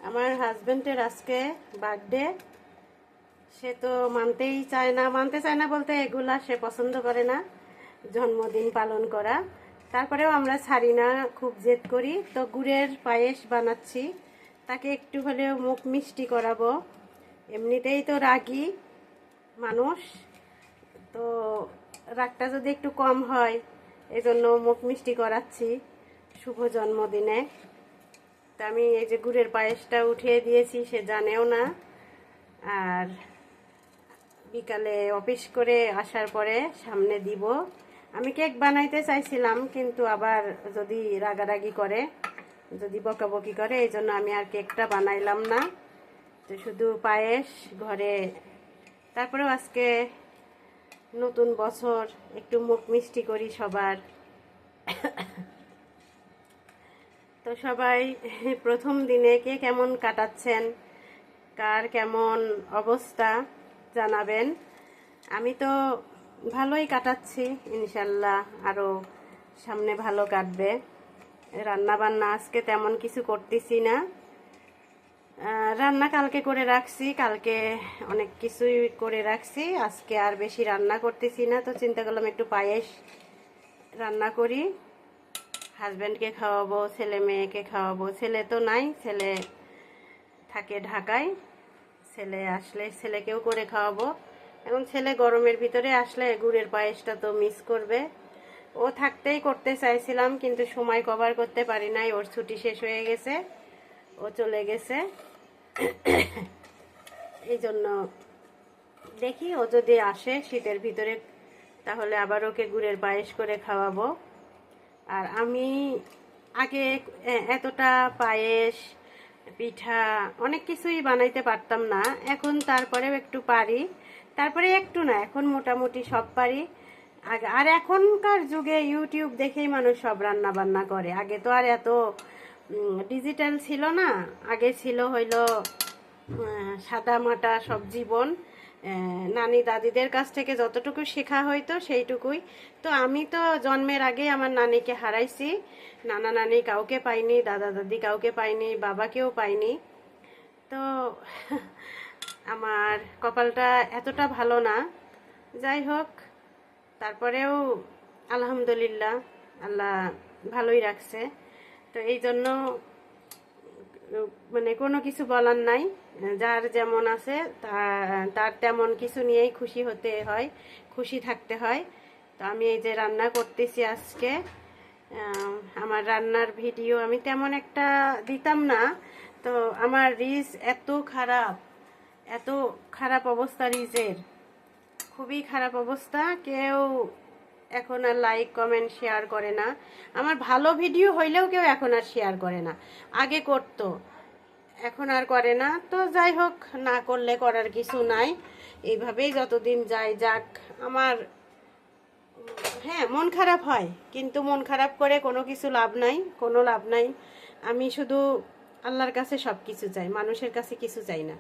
আমার হাজবেন্ডের আজকে বার্থডে। সে তো মানতেই চায় না, মানতে চায় না বলতে এগুলা সে পছন্দ করে না, জন্মদিন পালন করা। তারপরেও আমরা ছাড়ি না, খুব জেদ করি। তো গুড়ের পায়েস বানাচ্ছি, তাকে একটু হলেও মুখ মিষ্টি করাবো। এমনিতেই তো রাগী মানুষ, তো রাগটা যদি একটু কম হয় এজন্য মুখ মিষ্টি করাচ্ছি শুভ জন্মদিনে। তা আমি এই যে গুড়ের পায়েসটা উঠিয়ে দিয়েছি, সে জানেও না। আর বিকালে অফিস করে আসার পরে সামনে দিব। আমি কেক বানাইতে চাইছিলাম, কিন্তু আবার যদি রাগারাগি করে, যদি বকাবকি করে, এই জন্য আমি আর কেকটা বানাইলাম না। তো শুধু পায়েস ঘরে। তারপরেও আজকে নতুন বছর, একটু মুখ মিষ্টি করি সবার। তো সবাই প্রথম দিনে কে কেমন কাটাচ্ছেন, কার কেমন অবস্থা জানাবেন। আমি তো ভালোই কাটাচ্ছি, ইনশাল্লাহ আরও সামনে ভালো কাটবে। রান্না বান্না আজকে তেমন কিছু করতেছি না, রান্না কালকে করে রাখছি, কালকে অনেক কিছুই করে রাখছি। আজকে আর বেশি রান্না করতেছি না, তো চিন্তা করলাম একটু পায়েস রান্না করি, হাজব্যান্ডকে খাওয়াবো, ছেলে মেয়েকে খাওয়াবো। ছেলে তো নাই, ছেলে থাকে ঢাকায়। ছেলে আসলে ছেলেকেও করে খাওয়াবো। এখন ছেলে গরমের ভিতরে আসলে গুড়ের পায়েসটা তো মিস করবে। ও থাকতেই করতে চাইছিলাম, কিন্তু সময় কভার করতে পারি নাই, ওর ছুটি শেষ হয়ে গেছে, ও চলে গেছে। এই জন্য দেখি ও যদি আসে শীতের ভিতরে, তাহলে আবার ওকে গুড়ের পায়েস করে খাওয়াবো। আর আমি আগে এতটা পায়েস, পিঠা, অনেক কিছুই বানাইতে পারতাম না। এখন তারপরেও একটু পারি, তারপরে একটু না, এখন মোটামুটি সব পারি। আগে আর এখনকার যুগে ইউটিউব দেখেই মানুষ সব রান্না বান্না করে। আগে তো আর এত ডিজিটাল ছিল না, আগে ছিল হইলো সাদা মাটা সব জীবন। নানি দাদিদের কাছ থেকে যতটুকু শেখা হইতো সেইটুকুই। তো আমি তো জন্মের আগে আমার নানিকে হারাইছি, নানা নানি কাউকে পাইনি, দাদা দাদি কাউকে পাইনি, বাবাকেও পাইনি। তো আমার কপালটা এতটা ভালো না। যাই হোক, তারপরেও আলহামদুলিল্লাহ, আল্লাহ ভালোই রাখছে। তো এই জন্য মানে কোনো কিছু বলার নাই, যার যেমন আছে তার তেমন কিছু নিয়েই খুশি হতে হয়, খুশি থাকতে হয়। তো আমি এই যে রান্না করতেছি আজকে, আমার রান্নার ভিডিও আমি তেমন একটা দিতাম না। তো আমার রিচ এত খারাপ, এত খারাপ অবস্থা রিচের, খুবই খারাপ অবস্থা। কেউ এখন আর লাইক কমেন্ট শেয়ার করে না। আমার ভালো ভিডিও হইলেও কেউ এখন আর শেয়ার করে না, আগে করতো, এখন আর করে না। তো যাই হোক, না করলে করার কিছু নাই, এইভাবেই যতদিন যায় যাক। আমার হ্যাঁ মন খারাপ হয়, কিন্তু মন খারাপ করে কোনো কিছু লাভ নাই, কোনো লাভ নাই। আমি শুধু আল্লাহর কাছে সব কিছু চাই, মানুষের কাছে কিছু চাই না।